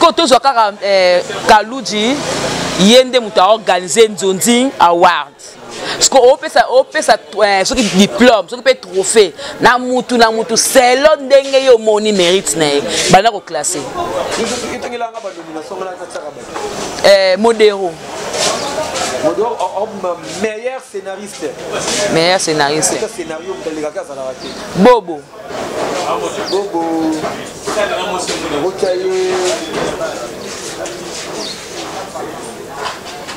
photo zo kaka Kaluji yende muta organiser Nzondi Award. Parce que on peut ça ce qui diplôme, ce qui peut trophée na mutu selon ndenge yo moni mérite na bana ko classer. Modéro. Meilleur scénariste. Meilleur scénariste. Scénario Bobo. Bobo.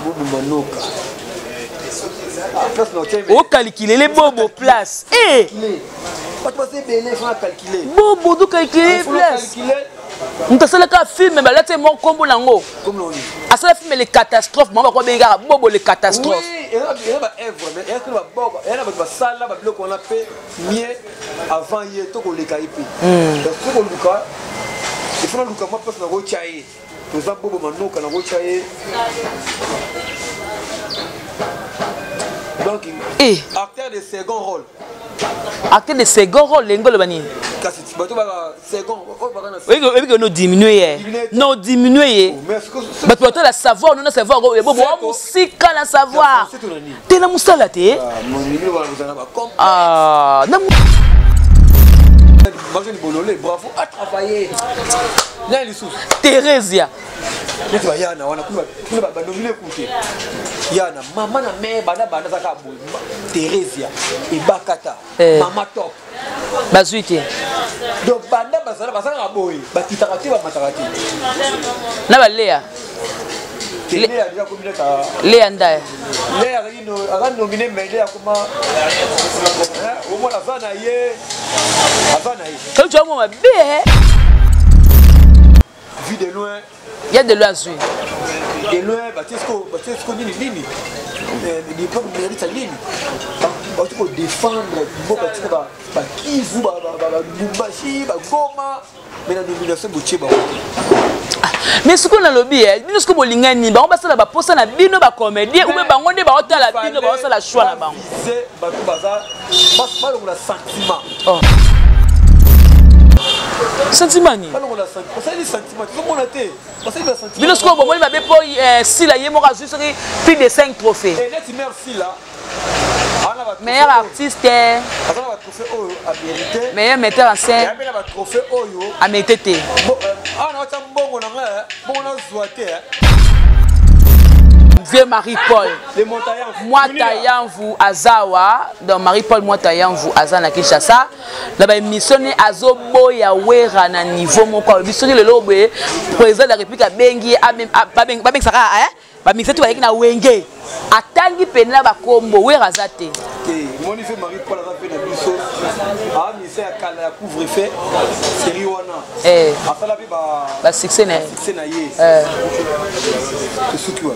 Bobo Manoka. On calculer les Bobo place. Eh. Bobo do calculer place. On t'a sala ka film mais là c'est mon combo nango. À ça film les catastrophes, moi quoi benga Bobo les catastrophes. Oui, et là œuvre mais est-ce que va Bobo, elle va sala ba bloc on a fait mieux avant hier to ko les kaipi. Donc ko luka. Il faut luka moi parce na go chaye. Pour ça Bobo Manoka na go chaye. Donc acteur de second rôle. Acteur de second rôle l'engolo bani. Oui, que nous diminuer. Non diminuer. Mais tu as la savoir, nous savoir Bobo musique la savoir. T'es la musala té. Ah, non. Bravo à travailler. Thérésia. Yana wana kuna banomine écouter. Yana maman na mère bana zaka boy. Thérésia et Bakata. Maman top. Bazuite. Donc bana bazala boy. Bakitakati ba matakati. Na ba Léa. Léa déjà combien ta Léa Ndaye. Léa ino aga nominé mais Léa comment au moins la vana yé. Avana yé. Quand tu as moi bé. Vu de loin. Il y a de loin sur. De loin, Batisco nini. Les peuples méritent la ligne. Tu peux défendre, Kivu, Bumbashi, Goma, mais la domination de mais ce qu'on a lobby, nous ce que vous l'ingéniez, on va se la poser na bino ba comédien ou même ba on est ba hôtel la bino ba on se la choix là bas. C'est Batou Baza, pas le sentiment. Sentiment ni. Pas le sentiment. Parce que les sentiments, tout le monde a été. Parce que les sentiments. Bino ce qu'on va moi ba pour si la yemo razu serait plus de 5 trophées. Et là tu merci là. Meilleur artiste, meilleur metteur en scène, à métété. Vieux Marie-Paul, moi taillant vous Azawa, dans Marie-Paul moi taillant vous Azana Kinshasa, là-bas missionné Azo Boya Wera na niveau mon quoi, missionné le lobé, président de la République à Bengi, à Sara, ba mixé tout avec na wenge atangi pena ba kombo Wera zate. Mon fait Marie-Paul a fait na biso. Ah misé à kala ya couvre-feu, série wana. Afala bi ba succès na. Succès na ye. C'est ce qui va.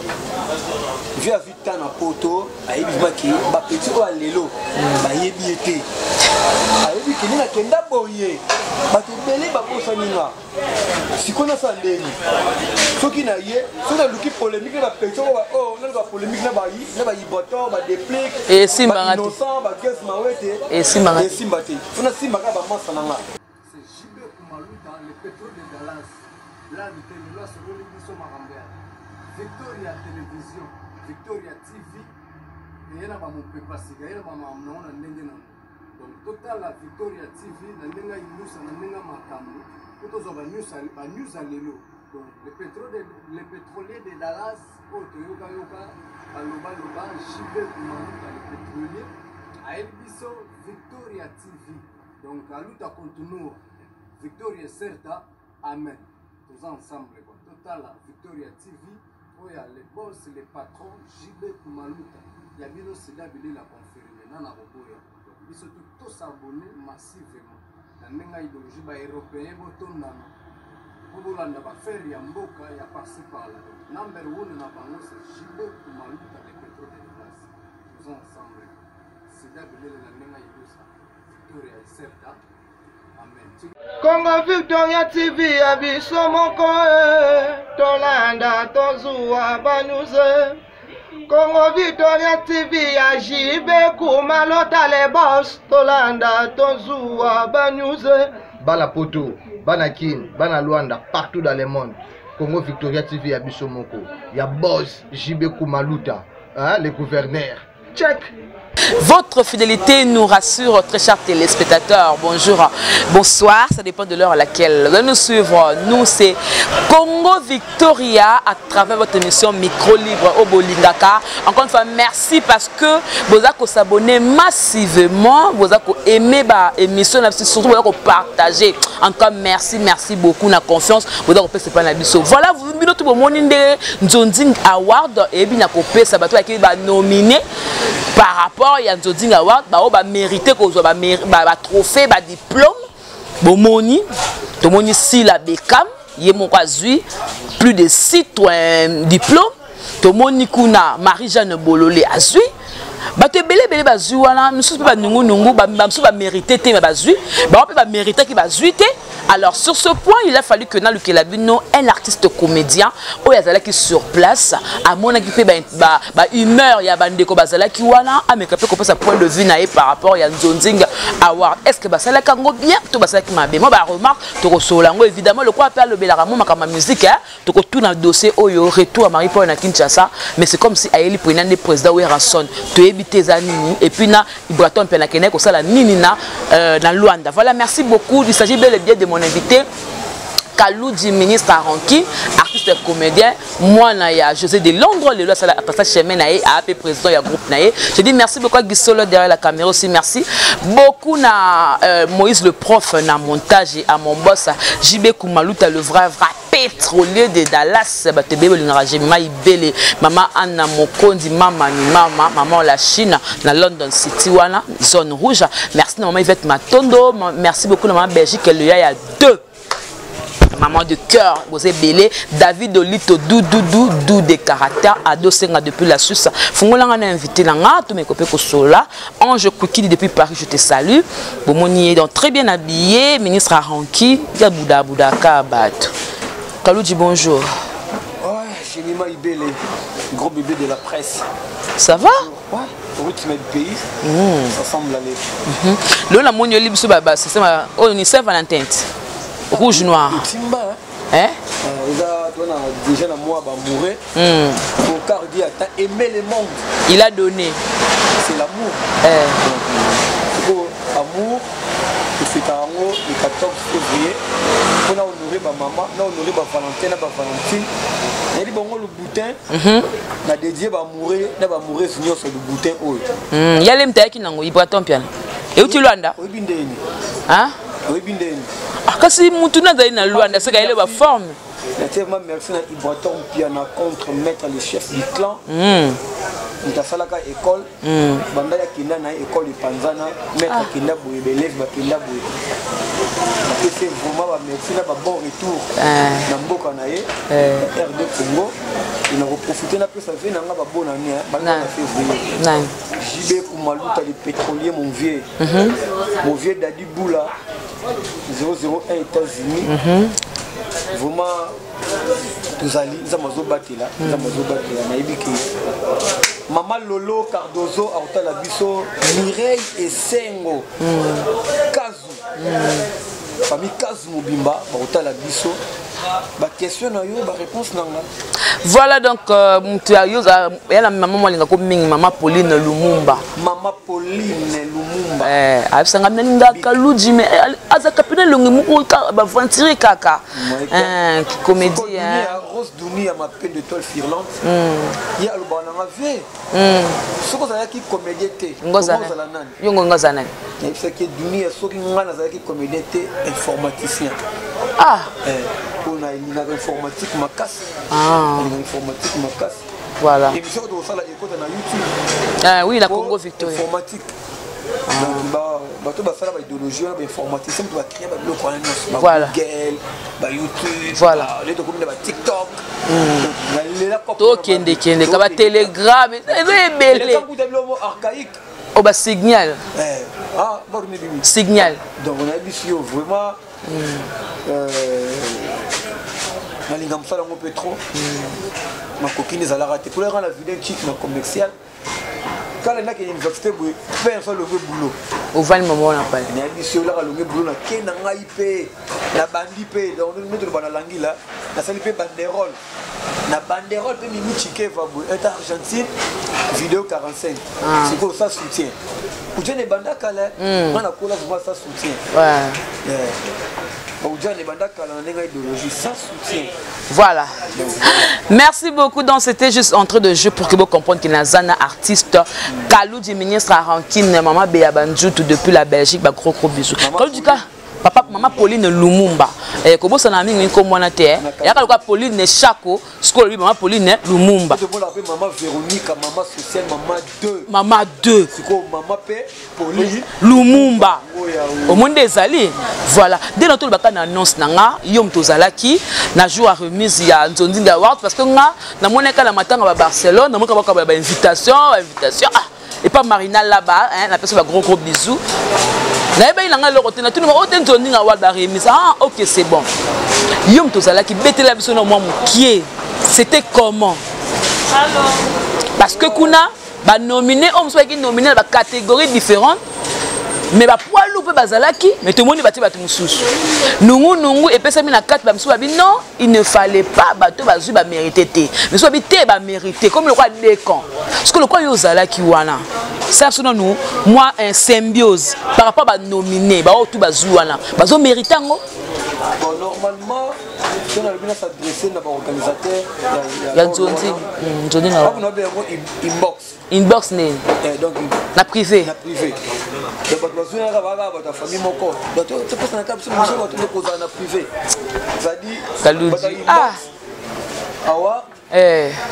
J'ai vu tant na poto, ayebi baki ba petit o lelo, ba yebi été. Ayebi kini na kenda boye. Ba to belé ba kosaninga. Sikona sa ndeni. Soki na ye, so na luki polémique ba petit o oh, na ba polémique na ba yi boto ba déplique. Et si mangati. Innocent ba guess mawete. Et si mangati. Et si mbati. Funa si maka ba masa nanga. C'est JB Kumalu dans le pétrole de Dallas. Là, le télévision sur le biso Marambia. Victoria Télévision, Victoria TV, et il y a mon peuple, il y a mon nom. Donc, total la Victoria TV, la nenga news, la nenga makamu, tout aux news à l'élo. Donc, le pétrolier de Dallas, Toyoka Yoka, Aloba Loba, JB Kumalu dans le pétrolier, à Elbiso, Victoria TV. Donc, à l'outa continue, Victoria Certa, Amen. Tous ensemble, total la Victoria TV. Il y a les boss, les patrons, JB Kumaluta. Il y a bien aussi là, il a confirmé. Nana Roboya. Ils sont tous abonnés massivement. La même idéologie européenne, Botonana. Pour l'année, faire Yamboka, il y a passé par là. Number one, c'est JB Kumaluta, les pétroles de glace. Tous ensemble. C'est là, il a la même idéologie. Victoria est certa. Amen. Congo Victoria TV abiso moko tolanda tozuwa banuze Congo Victoria TV ajibe kumalota le boss tolanda tozuwa banuze bala poto bana kin bana Luanda partout dans le monde Congo Victoria TV ya biso moko. Ya boss JB Kumaluta, hein, le gouverneur. Check. Votre fidélité nous rassure, très chers téléspectateurs. Bonjour, bonsoir, ça dépend de l'heure à laquelle vous nous suivre. Nous, c'est Congo Victoria à travers votre émission Micro Libre au Bolingaka. Encore une fois, merci parce que vous avez s'abonner massivement, vous avez aimé l'émission, surtout vous avez partagé. Encore merci, merci beaucoup, la confiance. Vous avez fait pas la biso. Voilà, vous avez tout le monde Nzonding Award et bien coupé ça va qui va nominer par rapport il y a Nzonding Award ba mérité qu'on soit ba trophée ba diplôme bon moni to moni si la Beckham yé mon quasi plus de 6 diplômes to moni kuna Marie-Jeanne Bololé azui ba te belé bazui wana musu ba nungu ba musu ba mérité te bazui ba mérité qui bazui te. Alors sur ce point, il a fallu que dans le Kelabino, un artiste comédien, où il y a qui sur place, à mon équipe, humeur, il y a bande ko bazala qui wana, à mes capés qu'on peut sa point de vue par rapport à Nzonding Award. Est-ce que basala kango bien, tout basala qui m'a bien, moi remarque, tu reçois évidemment le quoi appelle le Belaramo ma musique, tu tout dans le dossier Oyo retour à Marie-Paul na Kinshasa, mais c'est comme si Aéli prenait des présidents Werrason, tu évites zanini et puis na Ibraton Penakene ko sala nini na dans Luanda. Voilà, merci beaucoup. Il s'agit bel et bien de mon invité Kalou du ministre Aranki, artiste comédien, moi na José de Londres, le loi à passage chemin naé à AP président ya groupe naé. Je dis merci beaucoup à Guissolo derrière la caméra aussi, merci beaucoup na Moïse le prof na montage et à mon boss JB Kumaluta le vrai pétrolier de Dallas, maman Anna Mokondi, maman la Chine, na London City, wana, zone rouge. Merci maman Yvette Matondo, merci beaucoup maman Belgique, il y a 2. Maman de cœur, vous êtes belé, David Olito, Doudou de caractère, Ado Senga depuis la Suisse. Fongola a invité là, tous mes copains Kosola, Ange Kouki depuis Paris, je te salue. Bomoni est donc très bien habillé, ministre Aranki, Yabouda Kabat. Kalou dit bonjour. Ouais, j'ai mis ma Ibélé, gros bébé de la presse. Ça va? Ouais, rythme du pays, ça semble aller. Le la monio libre sur Baba, c'est ça, on est Saint-Valentin. Rouge noir. Hein? Déjà dans moi, mourir. Mon cœur dit t'as aimé le monde. Il a donné. C'est l'amour. Amour, c'est un amour le 14 février. On a honoré ma maman, on a honoré ma Valentine. Il dit bon le boutin. On a dédié à mourir, on va mourir sur le boutin. Il y a les mtaï qui n'ont pas ton piano. Et où tu l'as? Oui, bindéni. Hein? Oui, bindéni. Ah, quand il moutuna dans Luanda, c'est qu'il a forme. Merci à Ibraton Piana contre maître les chefs du clan. Il a fait la école. Banda ya kinda na école de Panzana, maître kinda boye élève ba kinda boye. C'est vraiment merci na ba bon retour. Na mboka na ye. RD Congo. Il a profité na peu ça fait na ba bonne année, ba na février. JB Kumaluta le pétrolier mon vieux. Mon vieux Dadi Boula 001 États-Unis. Vraiment tous allés nous avons battu là, Maman Lolo Cardozo a la biso Mireille et Sengo Kazu famille Kazu Mobimba a la biso ba question na yo ba réponse nanga. Voilà donc la maman molinga ko mingi maman Pauline Lumumba. Maman Pauline Lumumba. Absanga nda Kaludi mais azakapina longi muko ba ventiri kaka. Qui comédie Rose Douni a ma peine de toile firlante. Il y a le banana V. Ce que ça qui comédie té. Ngozana. Yongo ngozana. C'est que Douni a ce qui ngana za qui comédie té informaticien. Ah. On a une informatique ma casse. Une informatique ma casse. Voilà. Et puis on ça la écoute na YouTube. Oui, la Congo Victoria. Informatique. Donc bah faire la idéologie informatique, c'est pour créer le coin voilà. Google, YouTube, voilà. Les documents TikTok. To kende kaba Telegram, c'est belé. Archaïque. Oh bah signal. Signal. Donc on a vu si vraiment na linga msala ngo petro ma coquine ezala raté pour rendre la vidéo chic na commercial quand il y a une université personne le boulot au val moment on appelle il y a dit si on a le boulot na kena ngai pe na bandi pe donc nous mettre bana langi là nasali mpe banderole na banderole mpe mimi chikeva boye eta Argentine vidéo 45 sikoyo ça soutien ujane banda kala nga nakola vraiment ça soutien voilà. Merci beaucoup. Donc c'était juste entrée de jeu pour que vous compreniez que Nazana artiste Kalou du ministre Arankine maman Béabanjou tout depuis la Belgique bah gros bisous. Kalou du cas papa maman Pauline Lumumba kobo sana mingi ko mwana te ya ka Pauline Chako skolo bi maman Pauline Lumumba maman Véronique maman sociale maman 2 siko maman pe Pauline Lumumba au monde des alliés voilà dès notre baka na annonce nanga yom tozalaki na jour à remise ya Nzondinga Award parce que nga na moneka na matanga ba Barcelone na moneka ba invitation et pas Marina là-bas hein la personne va gros bisous. Na eba ilanga le côté na tout le monde Nzondinga Award ba remise OK c'est bon yom tozalaki betela biso na moi mukie c'était comment parce que kuna ba nominé on soit qui nominé ba catégories différentes mais ba poids lourd pe bazalaki mais tout le monde bati batu mususu nungu et pesa mi na 4 ba mususu ba non il ne fallait pas bato bazu ba mériter té mais soit bité ba mériter comme le roi Décan parce que le roi yozalaki wana ça selon nous moi un symbiose par rapport ba nominé ba tout bazu wana bazo mériter ngo normalement si on a bien s'adresser à l'organisateur inbox donc na privé donc famille moko donc tu peux na privé Kalou awa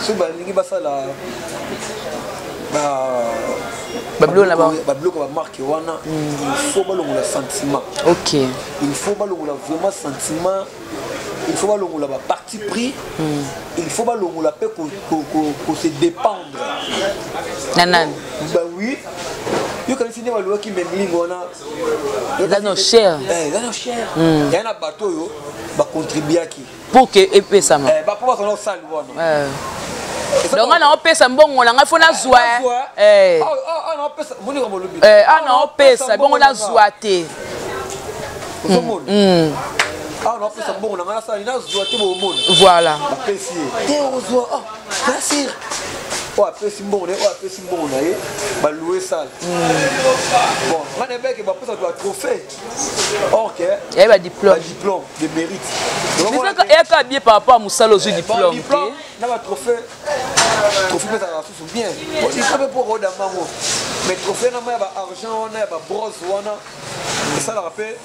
so balingi basala bablo ba marque wana il faut balongola sentiment OK il faut balongola vraiment sentiment il faut balongola ba parti pris il faut balongola pe ko se dépendre nanan bah oui yo quand c'est balongola ki memlingo wana là no cher y a na bateau yo ba contribuer qui pour que épée ça ma ba pour ça no salle wana donc on a pesa mbongo na faut na zwa on a pesa moni ko molobi on a pesa bongo na zwa te on a pesa mbongo na ça ina zwa te bo moni voilà pesi te ozwa merci o apesi mbongo na o apesi mbongo na ye ba louer salle bon mané bec ba pesa doit trophée OK il y a diplôme de mérite donc il y a ka bien par rapport à musalo zu diplôme na ba trophée mais ça va tout bien il faut pour roda mango mais trophée na ba argent on a ba bronze wana et ça la rappelle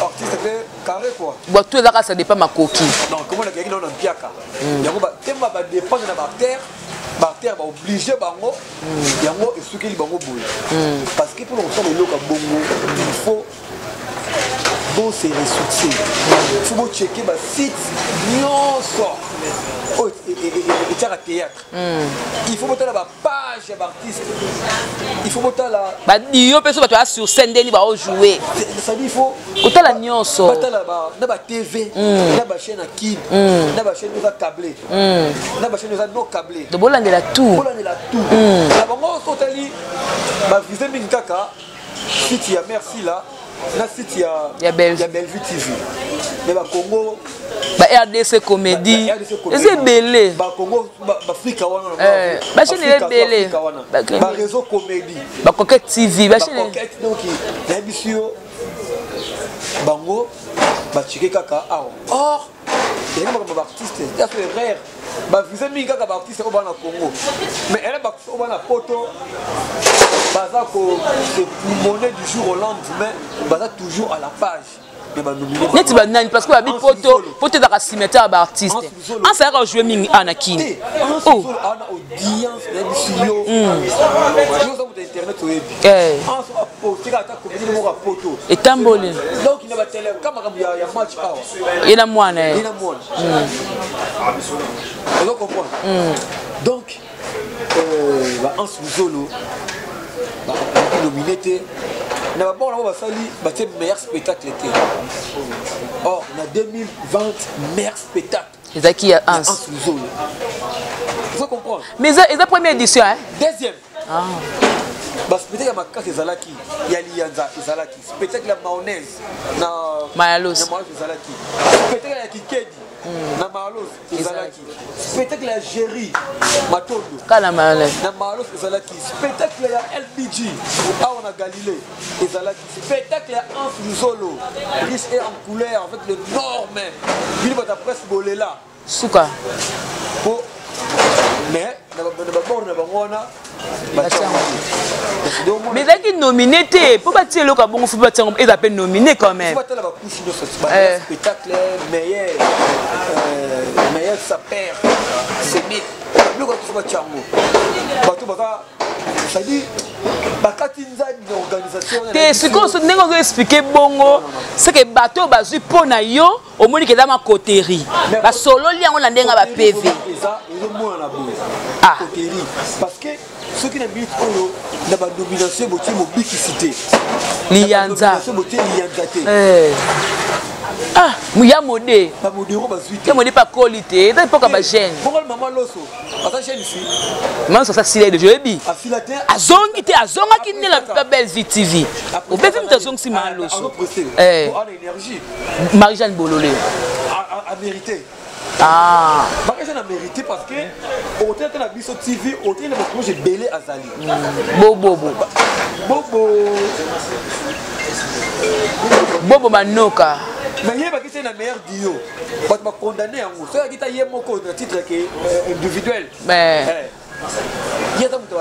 artiste carré quoi bon tout là ça dépend ma coquille non comment la gagner on a piaka yango ba tema ba dépendre na ba terre ba obligé bango yango esukeli bango boye parce que pour on le loka bongo il faut bon c'est ressourcer il faut checker ba site nyonso et théâtre il faut monter la page d'artiste il faut monter la ba dio peso ba to sur scène deni ba jouer ça dit il faut kota la nyonso monter la ba TV na ba chaîne à kid na ba chaîne za câblé na ba chaîne za non câblé de bolande la tout la bango sotali ba viser mingi kaka site ya merci là na site ya Bellevue TV mais ba Congo ba RDC comédie c'est belé ba Congo ba Afrika wana ba chaîne est belé ba réseau comédie ba Coquette TV ba chaîne Coquette donc la émission bango ba chike kaka or il y a des artistes ça fait rare ba viser mingi kaka ba artiste au bana Congo mais elle ba au bana poto baza ko c'est monnaie du jour au lendemain baza toujours à la page net ba nani parce que ba big poto da ka cimetière ba artiste en ça ka jouer mingi anaki ana audience na bisio yo zo internet web en so poster ka ta comédie mo ka poto etambole donc il va télé kama ya match awa ina mwana on comprend donc ba en sous-zolo ba nominé na bon on va saluer battre meilleur spectacle été or on a 2020 meilleur spectacle c'est qui a un sous-zolo vous comprenez mais c'est première édition hein deuxième bah spectacle ma carte ezalaki ya lianza ezalaki spectacle la mayonnaise na mayalos ezalaki spectacle ya kikedi na Malos ezalaki spectacle ya Géry Matondo Kala Malais na Malos ezalaki spectacle ya LBG awa na Galilée ezalaki spectacle ya Hans Luzolo riche et en couleur avec l'énorme bili bata presse bolela Souka mais na bangona mais là qui nominé pour bâtir le cabon faut bâtir et d'appel nominé quand même spectacle meilleur sa père c'est mythe le quand tu vas chango bato baka ça dit bakatinza d'organisation ce qu'on se n'est pas expliquer bongo c'est que bateau bazui pona yo au moni que dans ma coterie ba solo li on ndenga ba PV ça ils ont moins la boue ah coterie parce que ceux qui n'habitent oyo na ba domination botie mobicité lianza botie lianza ah muya modé ba modéro ba zuite ya modé pas qualité dans époque ba jeune bongo maman loso ata jeune ici maman ça silé de jebi afilate azongi te azonga ki ne la belle vie TV au bébé mtazongi si maman loso on a énergie Marie-Jeanne Bololé a mérité ah Marie-Jeanne a mérité parce que autant que la biso TV autant le projet belé azali Bobo Manoka mais yeba ki c'est la meilleure dio ba condamné yango so yakita ye moko na titre que individuel mais yeta muto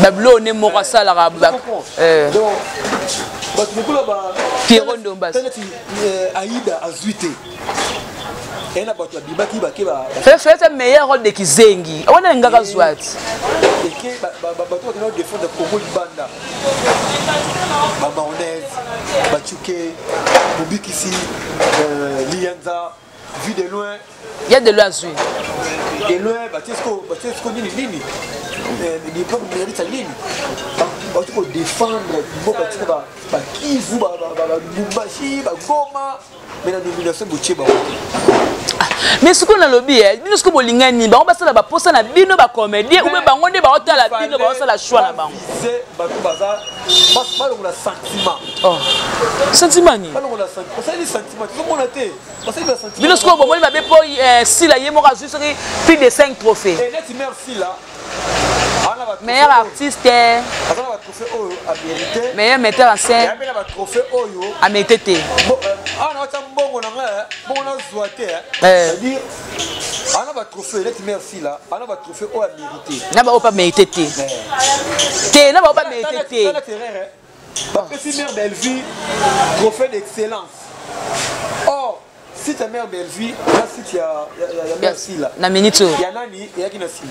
bablo ne moko sala donc ba tukula ba Pierrot Ndombas Aïda azuité et na bato bibaki bake ba fait meilleur rôle de Kizengi on a ngaka zwati et que bato qui défendre Congo Libanda ba Maonez ba Tchouké Mobikisi Lianza vu de loin il y a de loin de loin Batesco nini les peuples méritent sa ligne pour défendre ba Kivu ba Lubumbashi ba Goma mais la domination boutier ba mais ce qu'on a lobby bino ce que bolingani ba on ba sala ba posa na bino ba comédie ou ba ngonde ba otala bino ba sala choix na bango c'est ba baza ba le sentiment oh sentiment ni ba le sentiment ça dit sentiment tout le monde a été parce que le sentiment bino ce qu'on bon ba be po si la yemo ka juste plus de 5 trophées et net merci là meilleur artiste meilleur metteur en scène a mérité n'a pas mérité n'a pas mérité mère Bellevue trophée d'excellence. Or si ta mère Bellevue là si tu as merci là na minito il y a nani et qui na si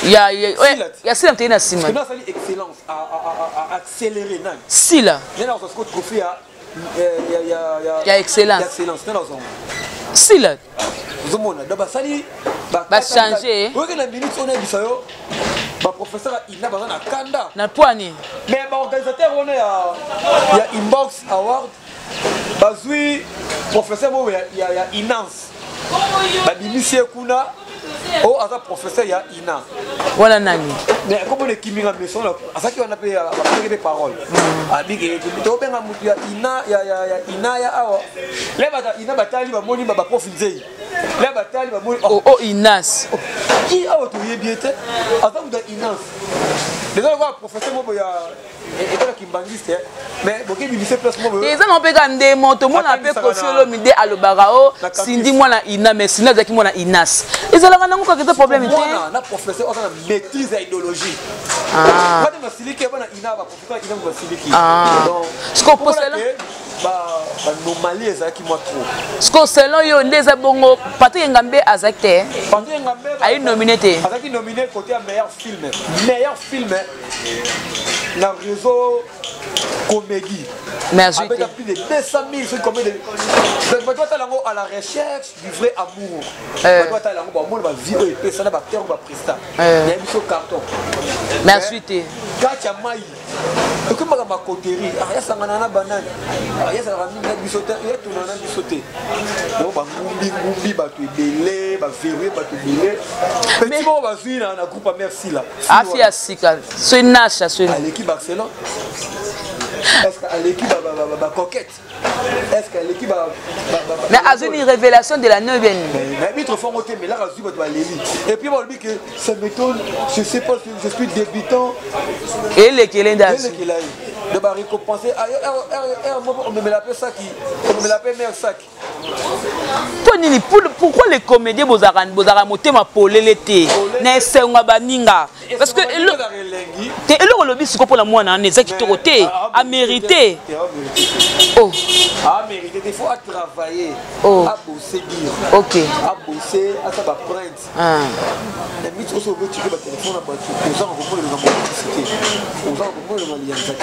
il y a si l'antenne na sima non ça dit excellence à accélérer nani si là il y a ce trophée il y a excellence non si là vous mona d'abord ça dit va changer oui que la minute on a dit ça yo ba professeur il n'a pas na kanda na poani mais ba organisateur on il y a inbox award bazui professeur mo il y a Inance ba bimisie kuna o asa professeur il y a Ina voilà nani mais comme les kiminga maison là asa qui on appelle des paroles abige to benga mutu ya Ina ya Ina ya awa leba ta Ina batali ba moni ba prof nzei leba batali ba moni oh Inas qui a auto yebiete asa mutu Inance déjà le professeur mo ya école kimbangiste mais boké bimise place mo les gens on peut gande moto mona pe kofio mide alobagao sindi mwana Ina mais sina zaki mwana Inas ezalanga nango ka problème te na professeur on a maîtrise à idéologie ah pas de masiliki bana Ina ba professeur Ina ba masiliki donc ce qu'on pose là ba normaliser ezaki moi trop ce qu'on selon yo ndeza bongo Patrick Ngambe azakte Patrick Ngambe a nominé te azaki nominé côté meilleur film na réseau comédie mais avec plus de 200 000 sur combien de doit à la recherche du vrai amour doit aller en bon va vivre et ça va faire va presta il y a mis carton mais ensuite gacha mai et comme ma coterie ya sangana na banane ya ça va mis bisoté et tout na bisoté donc ba ngumbi ba tu belé ba verrouiller ba tu belé petit bon va suivre na groupe merci là afia sika so inasha so à l'équipe Barcelone est-ce qu'à l'équipe va coquette, est-ce qu'à l'équipe mais a une révélation de la 9e. mais trop fort mais là je suis Léli et puis on dit que ça m'étonne, je sais pas si je suis débutant et les qui l'ont de va récompenser on me l'appelle ça qui on me l'appelle meilleur sac. Pourquoi les comédiens bozara motema polé l'été na senga baninga parce que le lobby siko pour la moine en ezaki toroté à mériter. Oh à mériter, il faut travailler, à bosser dire. OK. À bosser, à ça va prendre. Les mythes aussi veut tirer le téléphone à partir aux gens comprendre le publicité. Aux gens comprendre le lien ça.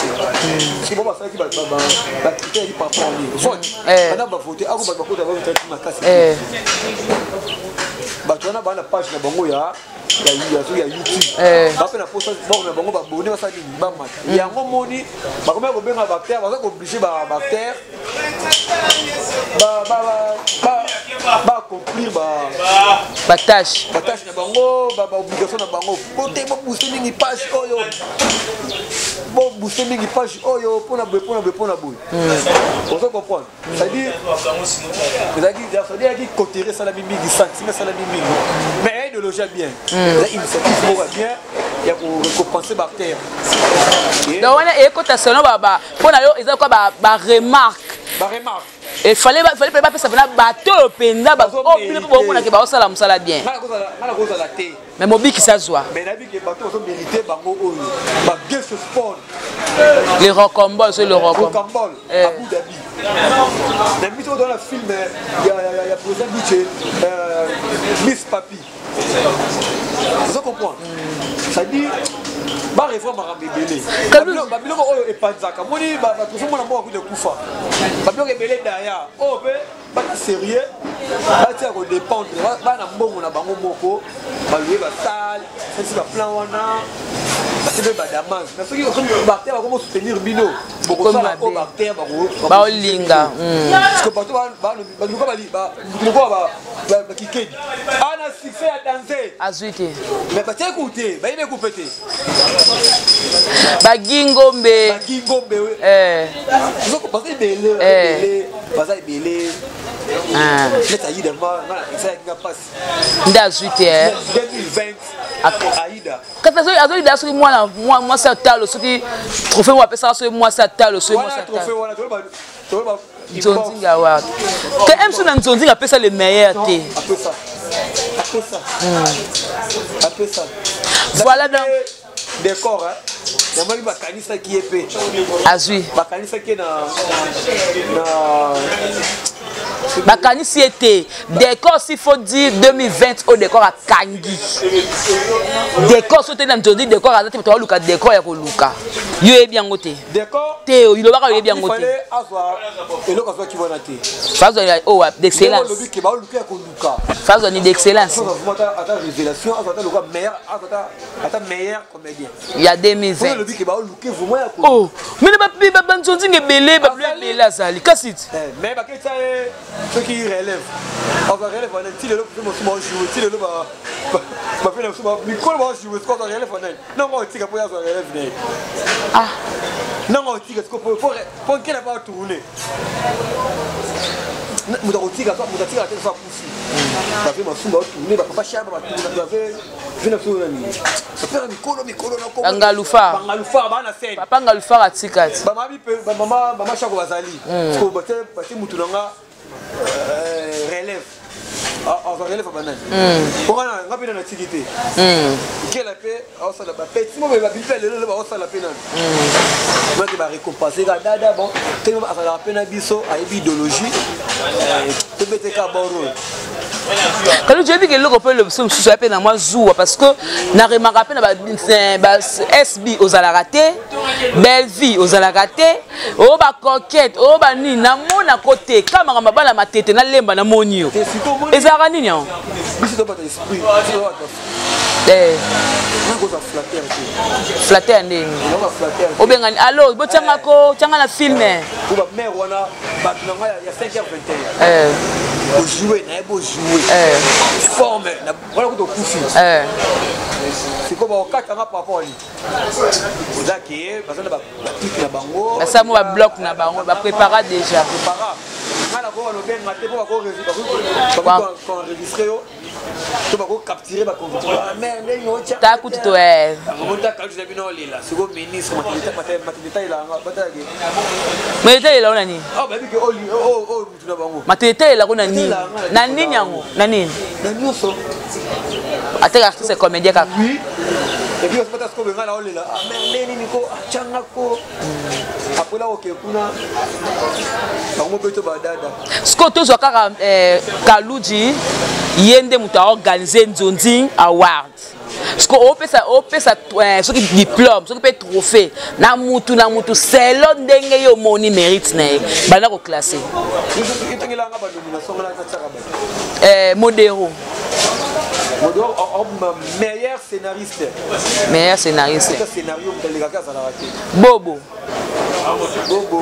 C'est bon ça qui va quitter par rapport à lui. Vote. Maintenant va voter, à vous va voter avec un ma casse. Bah tu as na page na bango ya YouTube. Ba pe na post bon na bango ba abonné ba ça dit ba mat. Ya ngomoni ba comme ko benga bactère, ba ko obliger ba bactère. Ba accomplir ba tâche na bango ba obligation na bango. Côté ba booster mingi page oyo. Bon booster mingi page oyo pour na boy. On se comprend. C'est-à-dire ça dit côté ça la mingi sentiment ça la mingi. Mais idéologie bien. Là initiative bien, il y a pour récompenser bactère. Donc on a écouté ça non baba. Pour na yo ils ont quoi ba remarque. Il fallait pas ça venir bateau penda ba oh pile pour na ke ba osala musala bien. Mais mobi qui ça joie. Mais na bi que bateau so mériter bango oyo. Ba bien ce sport. Les rock'n'roll c'est le rock'n'roll Abu Dhabi. Dans le dans le film il y a président Biche Miss Papi. Vous comprenez? Ça dit ba réforme Marambélé. Ba biloko oyo epanzaka. Moni ba tout monde na mo akude kufa. Ba biloko ebele derrière. Oh ba sérieux. Ba tia ko dépendre. Ba na mbongo na bango moko. Ba louer ba salle, c'est ba plan wana. C'est ba damage. Mais ceux qui sont bactère comment soutenir bino. Beaucoup ça la bactère ba olinga. Parce que bato ba kikedi. Ana succès à danser. Azuité. Mais ba tia écouter, ba yebe couper. Bagingombe oui. Vous comprenez belé baza belé c'est Aïda ça qui passe ndazuité 2020 Aïda quand azoida sur moi ça talo soki trophée moi pesa sur moi ça talo sur moi ça trophée voilà Nzonzinga wa que aime sur Nzonzinga pesa le meilleur té après ça voilà donc décor hein namoni bakanisa ki épée azui bakanisa ki na bakanisi été décor s'il faut dire 2020 au décor à Kangi décor sauté dans Nzonzi décor à zati to luka décor ya ko luka yo e bien ngoté décor té il ba ka yo bien ngoté fallait azwa eloko azwa ki bona té phase oh d'excellence le but ki ba luka ko luka phase d'excellence ata révélation azwa le meilleur ata meilleur comédien il y a 2020 le but ki ba luka vraiment ya ko oh mais ba Nzonzi ngebele ba belé azali kasit mais ba ketsa ceux qui relèvent on va relever on est le moi jouer le ba fait le micro va jouer ce qu'on relève non on tika pour ya relève ah non on tika ce qu'on pour qu'elle va tourner muda tika ça muda tika ça poussi ba fait ma sumba tourner ba papa chaba ba tourner ba fait vina tourner ni ça fait micro na Ngalufa ba na scène papa Ngalufa atikati ba mabi pe ba mama chako bazali ko bate mutu nanga relève on va relève banane pour on a ngapina na tikité quelle paix on ça la petit mo ba bipe le ba on ça la peine moi qui va récompenser dada bon tellement ça la peine biso a idéologie te bete ka boro quand je dis que le repère le sous à peine moi zou parce que na remarque peine ba SB aux ala raté belle vie aux ala raté o ba coquette o ba ni na mona côté kamera mabala matete na lemba na monio ezara nini on biso to ba esprit flatter ndeni obengani allo botanga ko tanga na film ko ba mère wana ba tunanga ya 5h21 jouer na ebo jouer forme na voilà ko to kufi C'est comme au 4 ans par rapport à lui. C'est là qui est parce que la clique na bango. Ça moi bloc na bango, ba préparer déjà. Préparer. Ngala ko lo ben maté pour ko enregistrer yo. Tu vas capturer ba conviction. Mais yo tia. Ta coup to eh. On t'a calculé na bino lila. C'est comme ministre maternité là bataki. Mais il là on a ni. Ah bah que oh tu na bango. Maternité là on a ni. Na ni nyango, na ni. Na nyoso. Ate artiste comédien ka. Oui. Et puis on se passe comme ngala olila. Ah mais nini ko changa ko. Apola okekuna. Bango beto badada. Skoto zo kaka Kaluji yende mutu a organisé Nzondi Award. Sko opesa soki diplôme, soki pe trophée na mutu selon ndenge yo moni mérite na bana ko classer. Modero. Meilleur scénariste. Meilleur scénariste. Scénario Bobo. Bobo.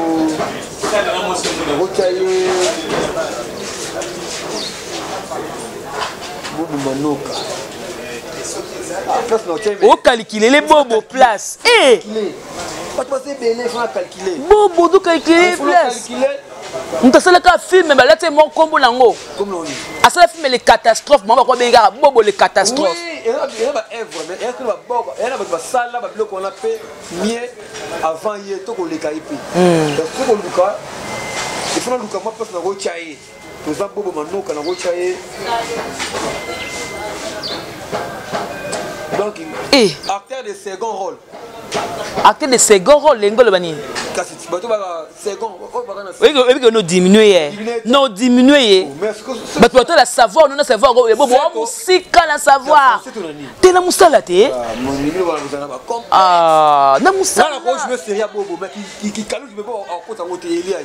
Bobo Manoka. O calculer les Bobo place. Eh. Pas passer belé, faut calculer. Bobo do calculer place. On sala ka film mais là c'est mon combo nango. Comme on dit. À ça film les catastrophes, moi ko benga Bobo les catastrophes. Oui, il y a ba œuvre mais est-ce que ba Bobo, il y a ba sala ba bloc on a fait mieux avant hier to ko les kaipi. Donc ko luka. Il faut luka moi parce na go chaye. Pour ça Bobo Manoka na go chaye. Donc acteur de second rôle. Acteur de second rôle l'engolo bani. Kasi tu bato ba second. Oui, que nous diminuer. Non diminuer. Mais tu la savoir, nous savoir Bobo musique la savoir. T'es na musala te. Ah, na musala. Na ko je me série Bobo mais qui Kalu je me pas en compte en côté Elia.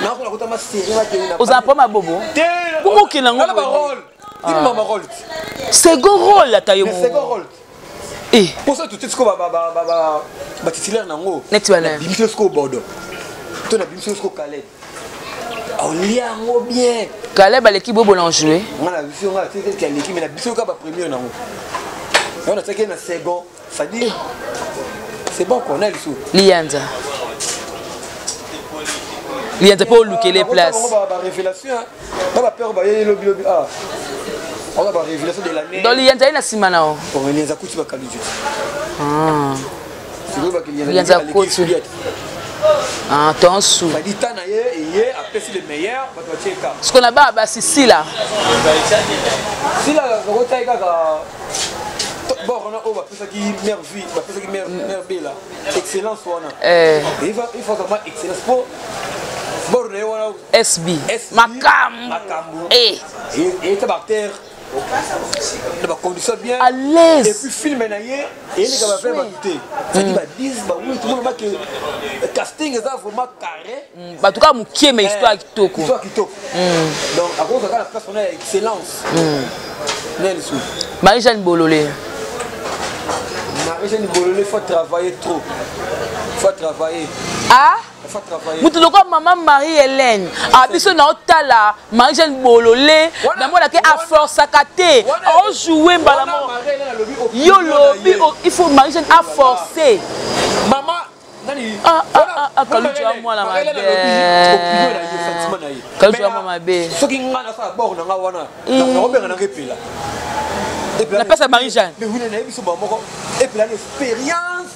Na ko la côté ma série na te. Aux apprends ma Bobo. Bobo qui nango. Na ba rôle. Dis-moi ma rôle. Second rôle la taille. Second rôle. Eh. Pour ça tout est ce qu'on va titulaire nango. Netwana. Bimisio sko Bordeaux. Toi na bimisio sko Calais. On lit ngo bien. Calais ba l'équipe Bobo l'en jouer. On a vu on a c'est quelle équipe mais la bimisio ka ba premier nango. On a attaqué na second, ça dit c'est bon qu'on a le sou. Lianza. Lianza pour looker les places. On va révélation. Pas peur ba yé lobby ah. On va révélation de l'année. Dans Lianza ina simana o. Pour Lianza kuti ba Kaluji. Ah. C'est quoi que Lianza kuti. Ah, ton sou. Ba dit tana yé après c'est le meilleur ba to cheka. Ce qu'on a ba Sicile là. Si là on taille kaka bon on a va faire ça qui merveille, va faire ça qui merveille là. Excellence on a. Il faut vraiment excellence pour bon on a SB. Makam. Eh. Et tabacteur. Il va conduire bien à l'aise et puis filmer naïe et il va faire écouter ça dit bah 10 bah oui tout le monde va que casting ça vraiment carré bah en tout cas mukie mais histoire kitoko donc à cause de la place on a excellence Nelson Marie-Jeanne Bololé faut travailler trop faut travailler ah mutu loko maman Marie-Hélène abiso na otala Marie-Jeanne Bololé na mona ke a force akate o jouer mbala yo lobi il faut Marie-Jeanne a forcer maman nani Kaluji moi la mabe Kaluji moi mabe soki ngana sa bord na nga wana na obenga na ngepela la passe à Marie-Jeanne mais vous n'avez pas moko et puis l'expérience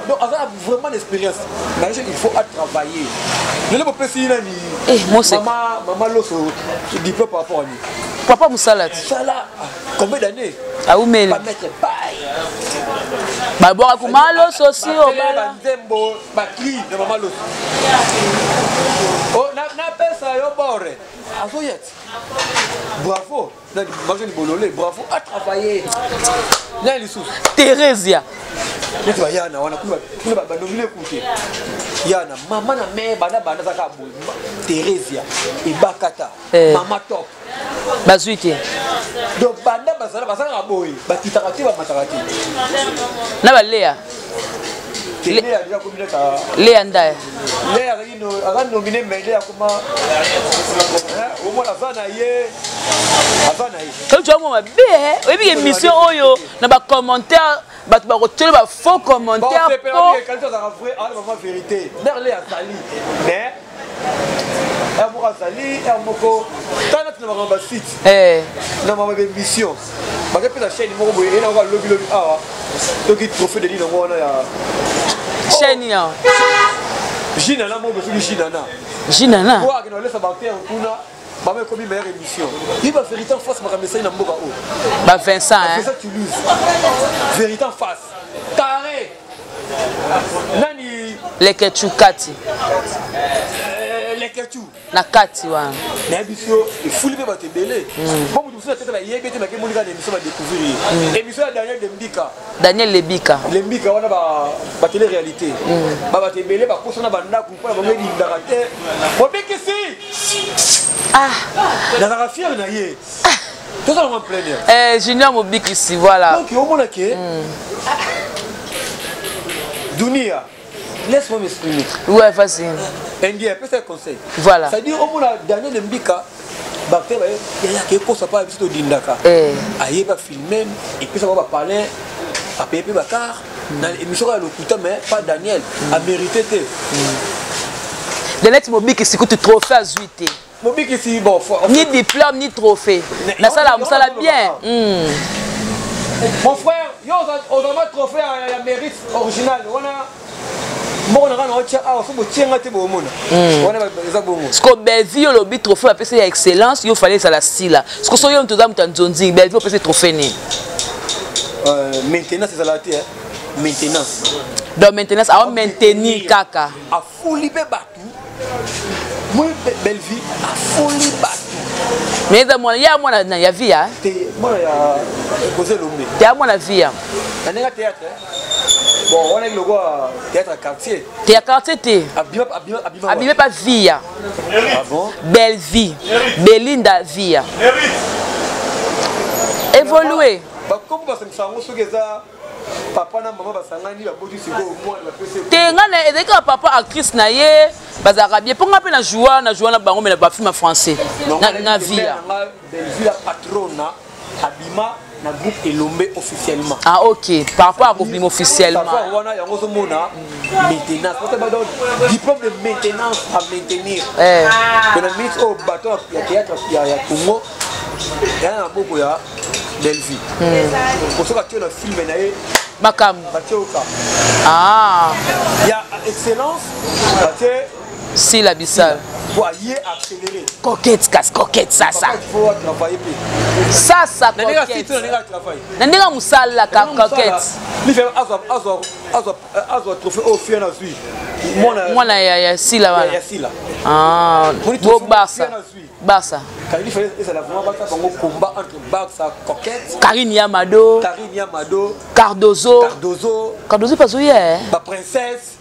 donc avec vraiment l'expérience Marie-Jeanne il faut travailler je ne peux pas si nani moi c'est maman loso tu dis pas par rapport à lui papa Moussalat ça là combien d'années ah oui pas mettre paille ba boka kuma loso si o bala nzembo ba cri de maman loso oh na pesa yo bore azoyet bravo na Marie-Jeanne Bololé bravo à travailler na lisous Thérésia tu vas yana wana kuna ba nominer kuté yana mama na mère bana zaka bo Thérésia et Bakata mama top bazuite donc banda basala boy bakitaka te ba matakati na balea Léa Ndaye. Léa a nominé Léa comme au moins comme tu vois moi bien oui émission oyo na ba commentaire ba retirer ba faux commentaire pour vérité Léa Sali mais Amoura Sali Amoko tant que nous avons site na ma émission ba que la chaîne moko boye na lobby ah donc il trophée de l'île on a chaîne ya Ginana mo besoin Ginana Ginana quoi que nous laisse abattre kuna ba comme meilleure émission il va vérité en face ma message na mboka o ba Vincent hein ça tu lose vérité en face carré nani lekechukati lekechu na kati wana na biso e fuli be bato belé bon mutu so tete ba yebete ba ke monika na émission ba découvrir émission ya Daniel Lebika wana ba télé réalité ba bato belé ba kosana ba ndaku pa ba ngeli ndakate mobikisi na la fière na ye tout ça en plein air Junior Mobikisi voilà donc au mona ke Dunia laisse-moi m'exprimer. Ouais, vas-y. Indien, peut-être conseil. Voilà. Ça dit au moins la dernière de Mbika, Bakter, il y a quelque chose à pas visiter au Dindaka. Aïe, va filmer et puis ça va parler à payer Bakar. Dans l'émission à l'Okuta, mais pas Daniel. A mérité. Daniel Mobikisi coûte trophée à Zuité. Mobikisi, bon, ni diplôme ni trophée. La salle a bien. Mon frère, on a un trophée à mérite original. On a ce que Belleville le but trophée après c'est excellence il fallait ça la style ce que soyons tout dans Nzonzi Belleville après c'est trophée né maintenance c'est la terre maintenance donc maintenance à maintenir kaka a folie batu moi Belleville a folie batu mais dans moi il y a moi na ya vie hein moi ya poser l'homme il y a moi la vie hein na théâtre bon, on a le droit théâtre quartier. Théâtre quartier, t'es. Abîme pas vie. Ah bon? Belle vie. Belinda vie. Évoluer. Comment ça me semble que ça papa na maman basangani ba boti siko au moins la PC. Tengana ezeka papa actrice na ye bazaka bien ponga pe na joie na bango mais na ba film français. Na vie. Belle vie la patrona Abima na groupe Elombe officiellement. Ah ok, par rapport à groupe officiellement. Wana yango so mona maintenance. Parce que diplôme de maintenance à maintenir. On a mis au bateau ya théâtre ya Congo. Ya na boko ya Delvi. Pour ça que tu as film na ye Makam. Batioka. Ah. Il y a excellence. Si la bissale. Voyez accélérer. Coquette, casse coquette, ça. Il faut travailler plus. Ça, coquette. Nandega musala ka coquette. Il fait azo trophée au fien na zui. Mona ya si la ya si la. Ah, bo Barça. Quand il fait ça la vraiment pas un combat entre Barça coquette. Karine Yamado. Cardozo pas où hier. La princesse.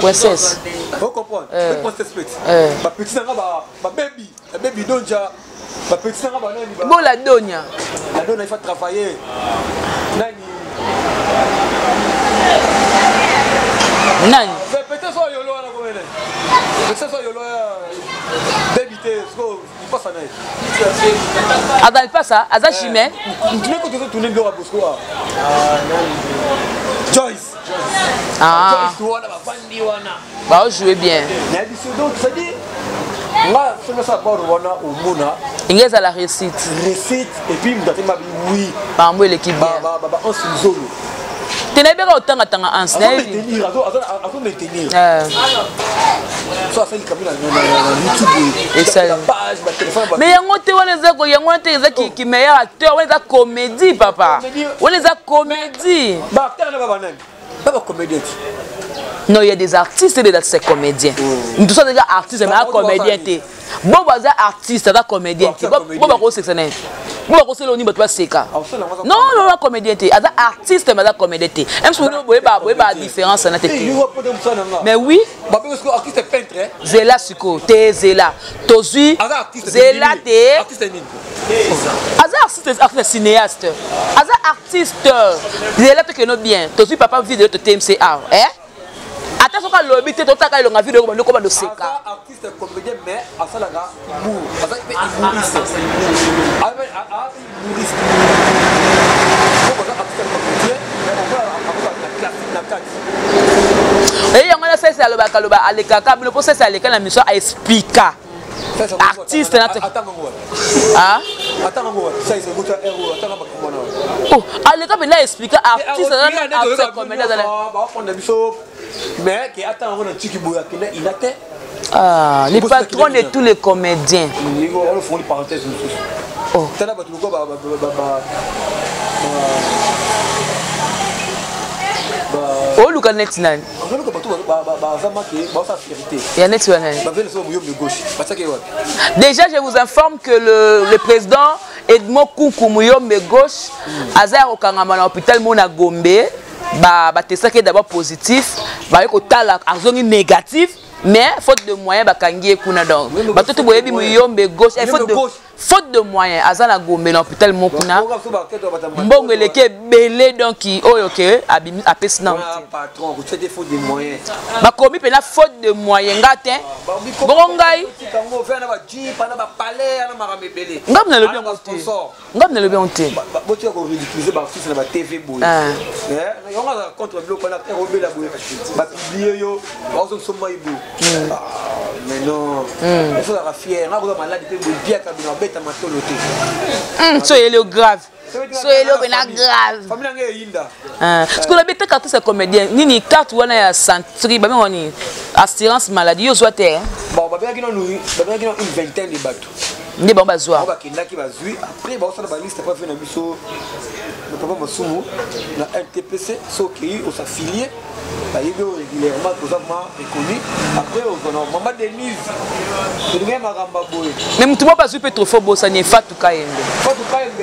Princesse. Vous comprenez? Princesse petite. Ma petite ma baby, la baby donja. Ma petite bon la donia. La donna il faut travailler. Nani. Peut-être ça yolo na komene. Peut-être ça yolo baby te sko il passe na. Adal pas ça, Aza Chimé. Tu n'es que tu tourner dans la Bosco. Joyce. Ah. Bah, on jouait bien. Donc, ça dit, là, je ça pas au Mona. Il y a la réussite. Réussite, et puis, oui. Par moi, l'équipe bien. On se zone. Tu n'as pas autant de temps à enseigner. Maintenir. Ça, c'est le cabinet YouTube. Mais il y a un téléphone qui est meilleur acteur. On est à comédie, papa. On est à comédie. Pas comédien. Non, il y a des artistes et des comédiens. Nous sommes déjà artistes, mais comédiens. Bon, vous êtes artiste, vous comédien. Bon, c'est ça. Bon, c'est le niveau de toi, c'est non, non, comédien. Vous êtes artiste, mais vous comédien. Même si vous avez la différence. Mais oui. Artiste peintre. Zéla Suko, t'es Zéla. Tozu, Zéla, t'es. Artiste cinéaste. Artiste. Zéla, tu connais bien. Tozu, papa, vit de TMCA. soka lobby te totaka ilonga vidéo ko ndoko ba do seka artiste comédien mais asalaka mou asa pe humoriste humoriste et yango na sesa alobaka loba alekaka bino po sesa aleka na mission a expliquer artiste na te ah oh aleka bina expliquer artiste na acteur comédien mais qui attend on tiki boya kina inate ah les patrons de tous les comédiens on font une parenthèse oh tana ba tuko ba oh luka net nani luka ba ba zama ke ba sa vérité ya net nani ba vele so mo de gauche ba ça que déjà je vous informe que le président Edmond Koukou Muyombe gauche azar okangama na hôpital Mona Gombe ba testaki d'abord positif ba ko tala azongi négatif mais faute de moyens ba kangie kuna donc ba toto boyebi Muyombe gauche faute de moyens azana Gombe na hôpital Mokuna mbongo eleke belé donc oyo ke abimi apesna patron ko c'était faute de moyens ba komi pena faute de moyens ngate bongo ngai kango fe na ba ji pa na ba palais na makambe belé ngam na lobi onte boti ko ridiculiser ba artiste na ba TV boy eh yo nga contre bloc na robé la boy ba publier yo ba zo soma ibu mais non il faut la fier nga ko malade pe boy bien ka bino beta matoloté so il est grave so il est grave famille nga yinda parce que la beta carte c'est comédien nini carte wana ya centri ba ngoni assurance maladie yo zoate bon ba bien une vingtaine de bateaux ndi ba bazwa ba kindaki bazui après ba osala ba liste pas fait na biso le papa Masumu na RTPC so qui au s'affilier ba yebo régulièrement tozalement reconnu après au maman Denise de même maramba boy mais mutu mo bazui pe trop fort bossa ni Fatou Kayembe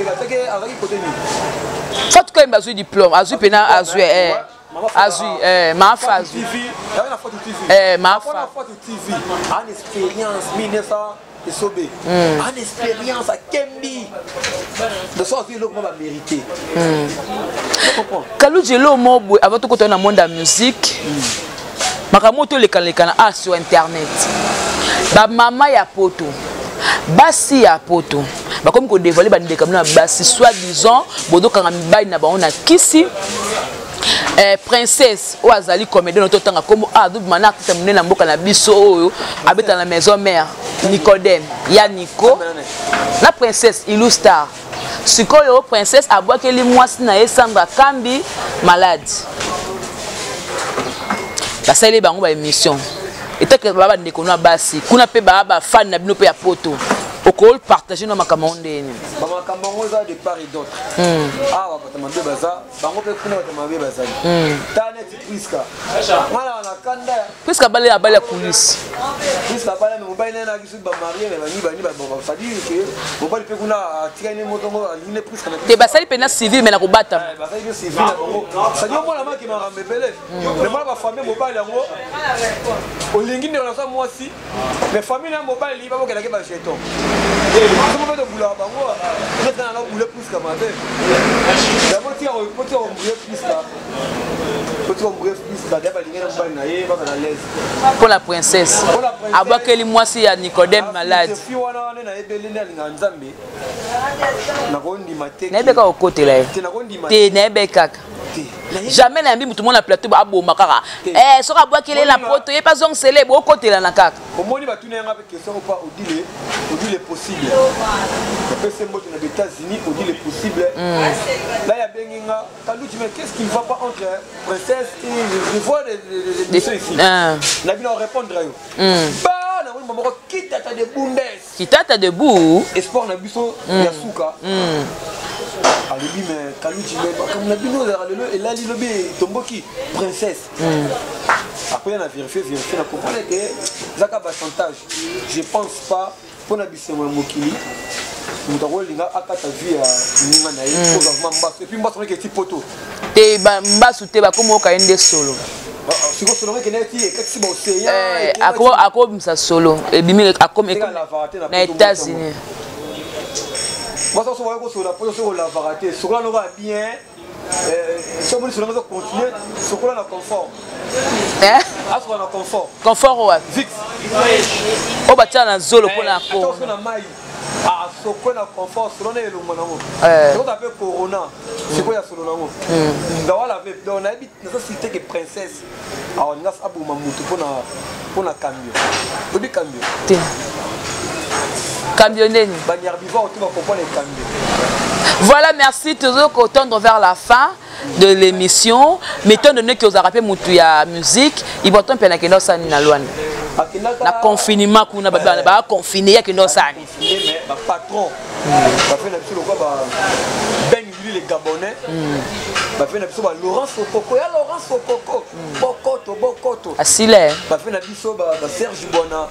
la teke azaki côté ni Fatou Kayembe bazui diplôme azui pena azui azui ma fa azui ma fa TV en expérience 1900 et sobé en expérience à Kembi de sorte que l'homme va mériter Kalujelo Mobwe avant tout côté dans le monde de la musique makamoto le kana sur internet ba mama ya poto basi ya poto ba comme ko dévoiler ba ndeka na basi soit disant bodo kanga mibali na ba on a kisi princesse ou azali comédien no totanga comme double mana artiste munena mboka na biso oyo abeta na maison mère Nicodème ya Nico la princesse Illustar sikoyo princesse abwakeli mwasi na Sandra Kambi malade basali bango ba émission etake baba ndeko na basi kuna pe baba fan na bino pe ya poto okol partager na makamondeni ba makambo za de part et d'autre wa batambe baza bango pe kuna batambe baza tane tipriska mala na kanda priska bale ya bale police priska bale no mobile na kisu ba marié mais bani ba ça dit que mobile pe kuna tika ni motongo aline priska na te basali pena civil mais na ko bata basali civil na bango ça dit moi la maki ma rambepele mais moi ba famille mobile yango olingi ne na sa moi si mais famille na mobile li ba bokela ke ba jeton comment on boula bango maintenant là boule plus comme avec d'abord tu as boule plus là tu as boule plus là d'abord il y a une balle naïe va à l'aise pour la princesse abakeli mwasi ya Nicodème malade fi wana na ebele na linga nzambe na kondi mateki na ebeka okote la te na ebeka jamais na mbi mutu mona plateau ba bomba kaka soka abakeli la poto ye pas zong célèbre okotela na kaka omoni batuna yanga pe question pas odile possible après c'est moi dans les États-Unis odile possible là ya benginga kaluti mais qu'est-ce qui ne va pas entre princesse et je vois des choses ici na bino répondre yo ba na woni mamoko kitata de bundes kitata debout espoir na biso ya suka alibi mais kaluti mais comme na bino et là lilobi tomboki princesse après on a vérifié na comprendre que zaka ba chantage je pense pas pour na biso mokili mutako linga akata vie ya ninga na ye pour vraiment et puis mbaso ke ti poto te ba mbasu te ba komo ka ende solo siko solo ke neti e kasi ba océan ako msa solo e bimi akom na États-Unis moi ça va ko solo pour solo la variété solo no va bien so bon solo va continuer solo na confort Hein? Aso na confort. Confort ou Vix. Oh bah tiens, na zolo pour la peau. Attention na mai. Ah, soko na confort selon les longs nango. C'est quoi appelle corona? C'est quoi ya solo nango? Dans la veille, on habite dans cette cité que princesse. Ah, on a abou mamutu pour na cambio. Pour du cambio. Cambionné. Bannière vivant, tu vas comprendre les cambios. Voilà, merci. Toujours qu'on tendre vers la fin de l'émission. Mais étant donné que vous avez rappelé la musique, il va être un peu de ça na loin. Na confinement qu'on a confiné, il y a que nous ça. Mais patron, va faire le quoi Ben Willy les Gabonais. Va faire Laurent Sokoko, ya Laurent Sokoko. Bokoto. Asile. Va faire Serge Bona.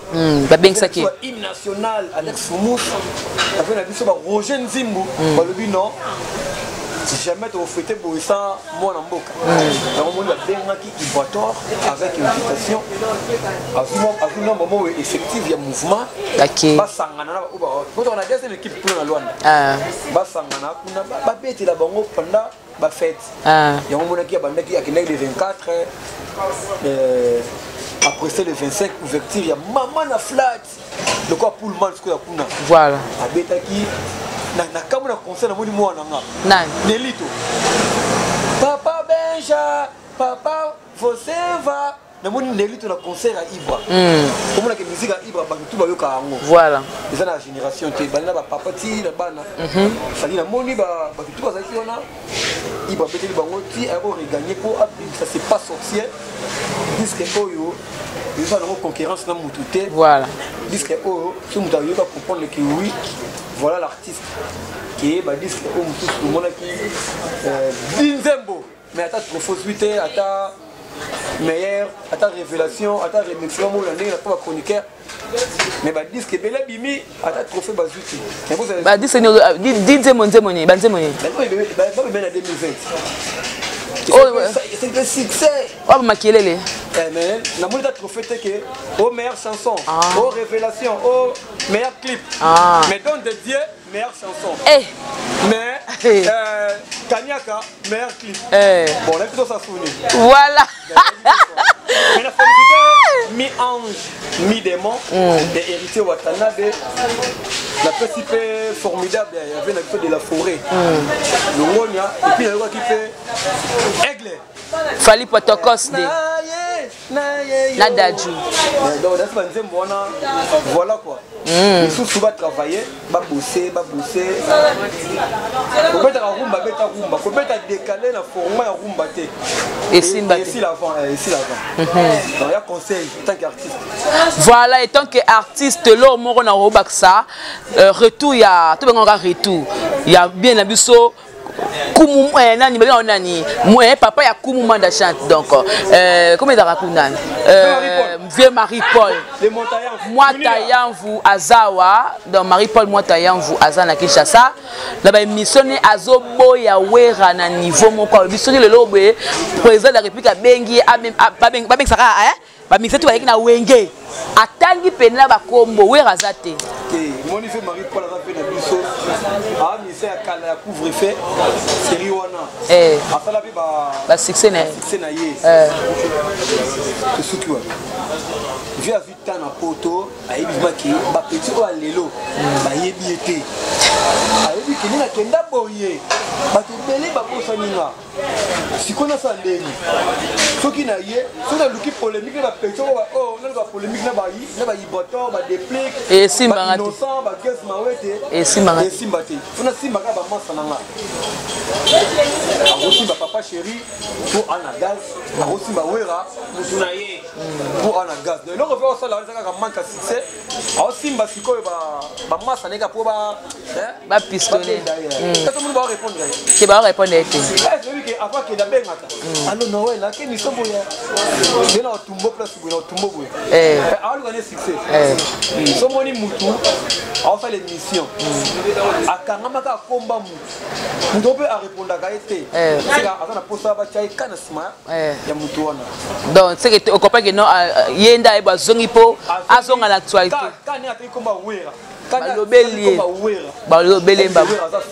Va bien ça qui. Hymne national Alex Foumous. Va faire Roger Nzimbu. Va le dire non. Si jamais tu as fêté pour ça, moi en boca. Donc on a bien qui Ivoatoire avec une invitation. À un moment où effectif il y a mouvement. OK. Ba sangana quand on a déjà une équipe pour la Luanda. Ba sangana kuna ba beti la bango pendant ba fête. Il y a un moment qui a bandé qui a le 24 après c'est le 25 ouverture il y a maman na flat. Le quoi pour le mal ce que kuna. Voilà. A beta qui na kama na concert na moni mwana nga nani Nelito papa Benja papa você va na moni Nelito na concert à Ibra comme la musique à Ibra ba tout ba yoka ngo voilà eza na génération te bana ba papa ti na bana sali na moni ba tout ba zaki ona Ibra beteli bango ti a regagner pour ça c'est pas sorcier disque oyo ils ont une concurrence na mututé voilà disque oyo si muta yoka comprendre que oui. Voilà l'artiste qui est disque au tout le monde qui Dinzembo mais à ta trophosité à ta meilleure à ta révélation à ta rémission mon année la pas chroniqueur mais disque belle bimi à ta trophée bazuti disque Dinzembo Nzemoni Banzemoni ben 2020 c'est un succès. Oh Makelele. Mais la monnaie trophée que aux meilleures chansons, aux révélations, aux meilleurs clips. Mais donc de Dieu meilleure chanson. Mais Kanyaka meilleur clip. Bon là plutôt ça fournit. Voilà. Mais la félicité mi-ange, mi-démon, des héritiers Watanabe, la principe formidable, il y avait un peu de la forêt. Le Wonia, et puis il y a un qui fait Aigle. Fali Potokos de Nadadju. Donc voilà quoi. Ils sont souvent travaillés, va bosser. Comment tu as rumba, comment tu as décalé la format rumba. Et ici l'avant. Donc il y a conseil en tant qu'artiste. Voilà, et tant qu'artiste, là, on a retour, il y a tout le monde retour. Il y a bien la biseau. Papa ya Koumoumanda chante donc comment il a vieux Marie-Paul moi Tayanvu Azawa donc Marie-Paul moi Tayanvu Azana na Kinshasa la ba émission azobo ya wera na niveau moko biso le lobe président de la République a bengi ba saka ba mixé tout avec na wenge atangi pena ba kombo wera zate mon fait Marie-Paul a fait na biso a misé à kala couvre-feu série wana afala bi ba succès na ye que ce qui j'ai vu tant na poto ayebi maki ba petit o lelo ba yebi été ayebi kini na kenda boye ba to belé ba kosaninga sikona sa ndeni soki na ye so na luki polémique ba petit o na ba polémique na ba iboto ba déplique et simba innocent ba kes mawete et simba funa simba ka ba masa nanga aussi ba papa chéri pour anagas aussi ba wera musuna ye pour anagas de l'autre fois ça la ka manque succès aussi ba sikoyo ba masa neka pour ba pistonner tout le monde va répondre qui va répondre était celui qui avant que da bengata alors Noël là que ni sombo ya bena tumbo place bena tumbo boy alors on est succès so moni mutu on fait l'émission akangama ka komba mutu peut répondre ka été c'est avant na posa ba chai kana sima ya mutu wana donc c'est que on comprend que non yenda e ba zongi po azonga l'actualité quand ni atri komba wera balobeli balobeli ba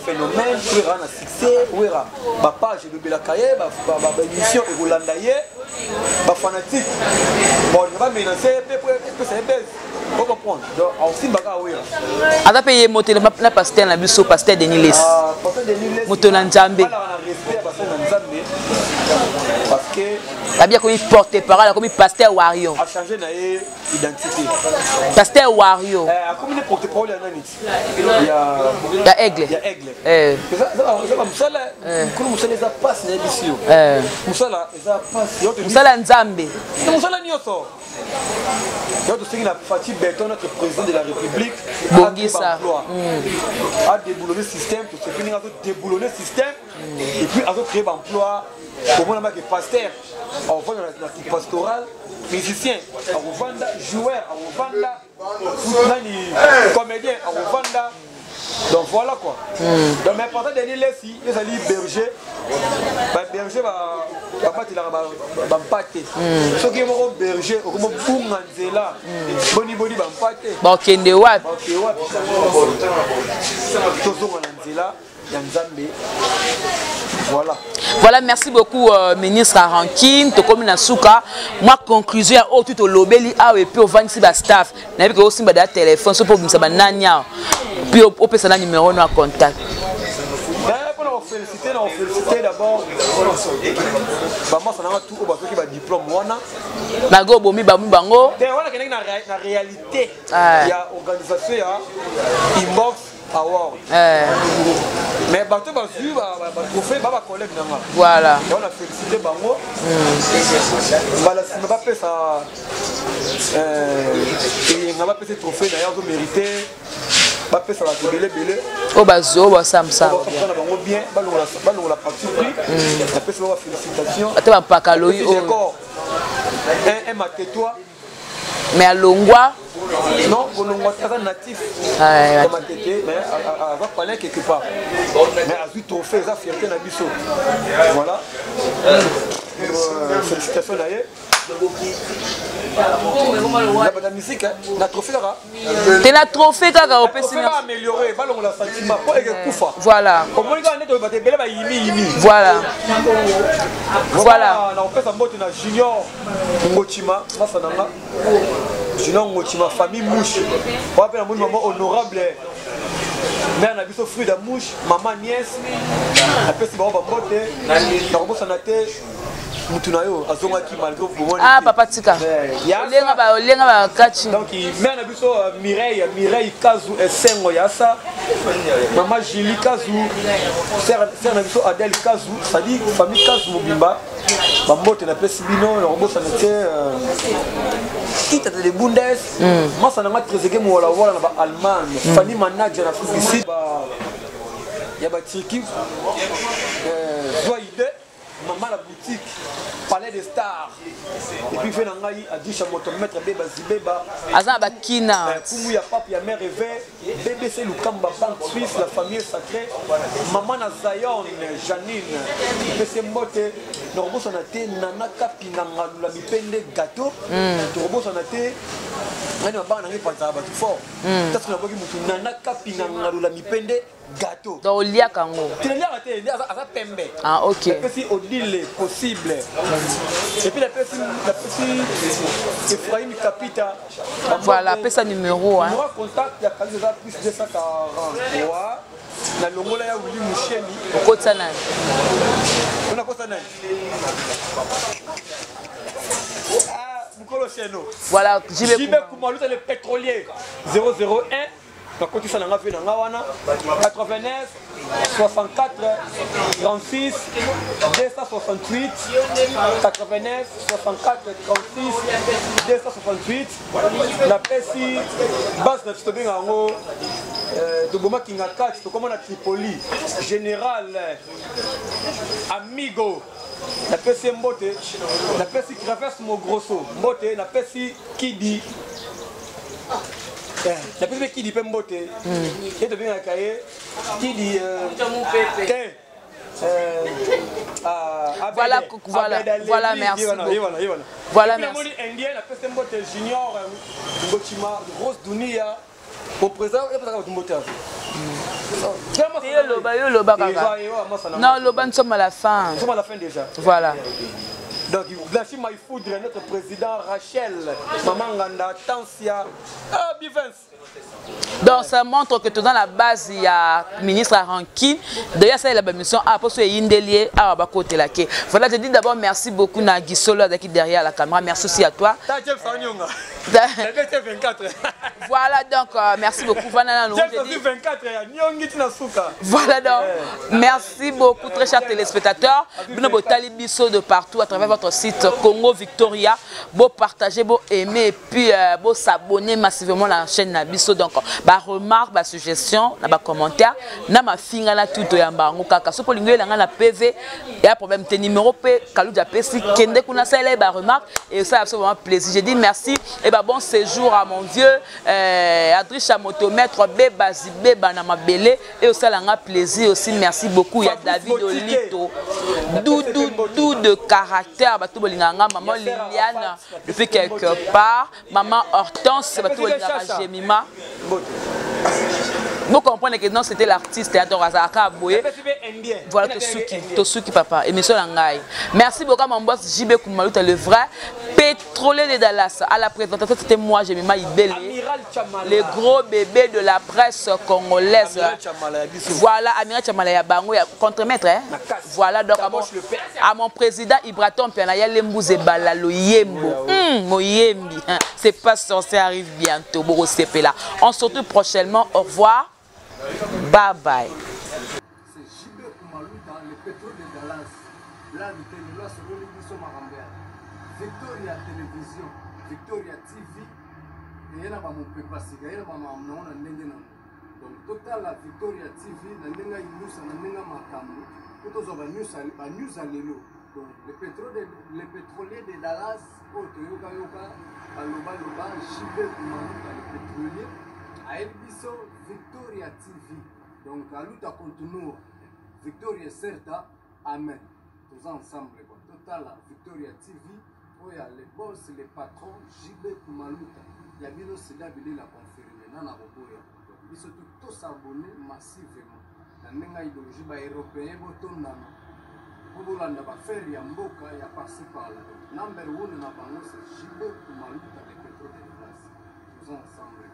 phénomène wera na succès wera ba page de belakaye ba émission et Rolanda ye ba fanatique bon on va menacer peu ça baisse faut comprendre donc aussi baga wera ada payer motel na pasteur na biso pasteur Denis Les pasteur Denis Les moto na Nzambe respect pasteur na Nzambe parce que a bien comme porte-parole comme pasteur Wario a changé na identité pasteur Wario comme porte-parole ya nani ya aigle ça musala kulu musala eza passe na bisio musala eza passe yote musala Nzambe musala nyoso yote singi na Fati Beton notre président de la République Bongisa a déboulonné le système tout ce qui a déboulonné le système et puis a créé emploi pour moi que pasteur on voit dans la pastorale musicien on revend joueur on revend comédien on revend. Donc voilà quoi. Donc mais pendant dernier laissi, ils allaient berger. Bah berger va pas te la va pâter. Ceux qui vont berger, au moment boum nzela. Boni va pâter. Bon kende wat. OK wat. Tozo nzela, ya Nzambe. Voilà. Voilà, merci beaucoup ministre Rankin, to comme na souka. Moi conclusion au tout au lobeli a et puis au 26 ba staff. Na bi ko aussi ba da téléphone so pour bimisa ba nanya. Puis au personne numéro no contact. Pour féliciter d'abord maman ça n'a tout au bateau qui va diplôme wana. Na go bomi ba bango. Té wana kena na réalité. Il y a organisation ya inbox award. Mais bateau ba su ba trophée ba collègue nanga. Voilà. On a félicité bango. Voilà, si me pas fait ça et on va passer trophée d'ailleurs vous méritez. Ba fait ça va belé. O bazo ba samsa. On va bien, ba la partie prix. La fait ça félicitations. Ate ba pakaloyi o. Un matétois. Mais à Longwa non, on est natif. Mais on va parler quelque part. Mais à 8 trophées, ça fierté na biso. Voilà. Félicitations d'ailleurs. La musique, la trophée là. T'es la trophée kaka au PC. On va améliorer, ballon la sentiment pour kufa. Voilà. Comment il va ne ba tebele ba yimi. Voilà. Voilà. On fait un mot na Junior Ngochima, masananga. Junior Ngochima famille mouche. On va appeler un maman honorable. Mère na biso fruit de mouche, maman nièce. Après c'est bon ba bote. Na ko sanate. Mutunayo azonga ki malgré vous. Ah papa tika. Olenga ba kachi. Donc mère na biso Mireille Kazu esengo yasa. Maman Julie Kazu, sœur na biso Adèle Kazu, ça dit famille Kazu Mobimba. Ba mbote na pesi bino na ko sanate ita de Bundes. Masa na matrezeke mo wala na ba Allemagne. Fanny manager na Fusisi ba ya ba Turquie. Zoïde maman la boutique Palais des Stars et puis fait nangai a dit chamotomètre beba zibeba azana bakina kumu ya papa ya mère rêvé BBC Lukamba Banque Suisse la famille sacrée maman na Zion Janine PC Mbote norbosa na te nana kapina ngalula mipende gâteau norbosa na te ngani mabanga ngi panza ba tout fort parce que na boki mutu nana kapina ngalula mipende gâteau donc lia kango telia te asa pembe ah OK et puis odile possible et puis la personne Ephraim Capita voilà pesa numéro hein numéro contact ya Kalisa plus 243 na longola ya Willy Mushemi okotsa nani on kota nani Mukolo Cheno voilà JB Kumaluta le pétrolier 001 na koti sana ngapi na ngawana 89 64 36 268 89 64 36 268 la pesi base na stopping yango de Boma Kinga 4 to comme na Tripoli général amigo la pesi Mbote la pesi Traverse Mogrosso Mbote la pesi Kidi la pesi Kidi pe Mbote et de bien cahier Kidi voilà merci voilà merci indien la pesi Mbote junior Ngochima Rose Dunia Au président, il n'y a pas de moteur. Non, Loba, nous sommes à la fin. Nous sommes à la fin déjà. Voilà. Donc, Blanchi Maïfoudre, notre président Rachel, Maman Ganda, Tansia, Bivens. Donc ça montre que tout dans la base il y a ministre Aranki. D'ailleurs ça il a la mission à pour ce Indelier à côté là. Voilà, je dis d'abord merci beaucoup Nagui Solo qui derrière la caméra. Merci aussi à toi. Voilà donc merci beaucoup. Voilà donc merci beaucoup très chers téléspectateurs. Nous botali biso de partout à travers votre site Congo Victoria. Beau partager, beau aimer et puis beau s'abonner massivement à la chaîne Nabiso. Donc ba remarque, ba suggestion, na ba commentaire, na ma finga na tout ya mbango kaka. So pour linguer na problème et un problème te numéro pe kaluja pesi kende kuna ça ba remarque et ça absolument plaisir. Je dis merci et bah bon séjour à mon vieux Adricha motomètre Beba Zibeba na mabele et aussi la plaisir aussi merci beaucoup il y a David Olito doudou de caractère ba tout bolinganga maman Liliane depuis quelque part maman Hortense ba tout bolinganga Jemima. Vous comprenez que non c'était l'artiste voilà Tosuki papa émission Langai. Merci beaucoup mon boss JB Kumaluta le vrai pétrolier de Dallas à la présentation c'était moi Jemima Ibele le gros bébé de la presse congolaise. Voilà Amiral Chamalaya Bango contre-maître voilà donc à mon président Ibraton Pianaya Lembouze Balalo Yembo Moyembi c'est pas censé arriver bientôt Boro là. On se retrouve prochainement. Au revoir. Bye bye. C'est JB Kumaluta, le pétrole de Dallas. Là, le télévision sur le Biso Marambert. Victoria Télévision, Victoria TV. Et il y a mon papa, il y a mon nom. Donc, total la Victoria TV, il y a une news, il y a Makamu. Tout aux news à l'élo. Donc, le pétrolier de Dallas, Toyoka Yoka, Aloba Loba, JB Kumaluta, le pétrolier. A Elbiso Victoria TV. Donc, à l'outa continue. Victoria Certa. Amen. Tous ensemble. Total Victoria TV. où il y a les boss, les patrons, JB Kumaluta. Il y a bien aussi là, il a confirmé. Ils sont tous abonnés massivement. La même idéologie européenne, pour faire il y a Mboka, il y a passé par là. Number one, c'est JB Kumaluta, les pétrole de place. Tous ensemble.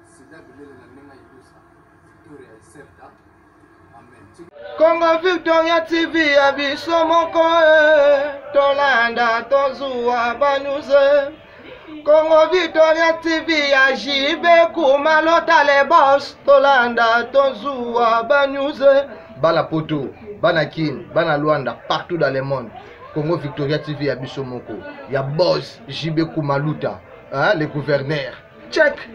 C'est là, il Victoria et Certa. Amen. Congo Victoria TV abiso moko tolanda tozua banuze Congo Victoria TV ya JB Kumaluta le boss tolanda tozua banuze Bala Poto, Bana Kin, Bana Luanda partout dans le monde. Congo Victoria TV abiso moko ya boss JB Kumaluta, hein, le gouverneur. Check.